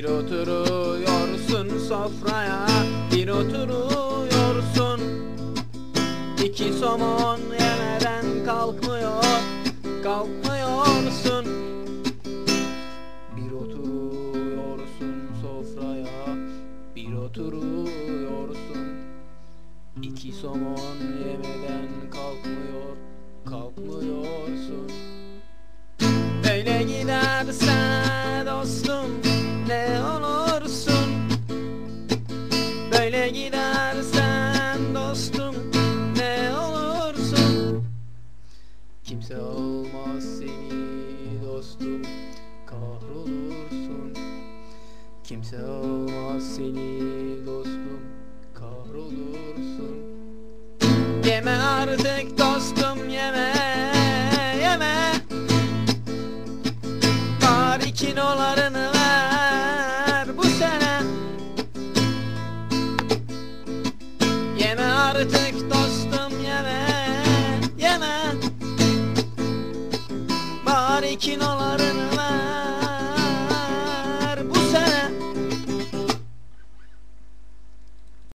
Bir oturuyorsun sofraya, bir oturuyorsun. İki somon yemeden kalkmıyorsun. Bir oturuyorsun sofraya, bir oturuyorsun. İki somon yemeden kalkmıyorsun. Böyle giderse dostum ne olursun? Böyle gidersen dostum ne olursun? Kimse almaz seni dostum, kahrolursun. Kimse almaz seni dostum, kahrolursun. Yeme artık dostum, yeme. Bari kilolarını ver bu sene. Yeme artık dostum, yeme. Bari kilolarını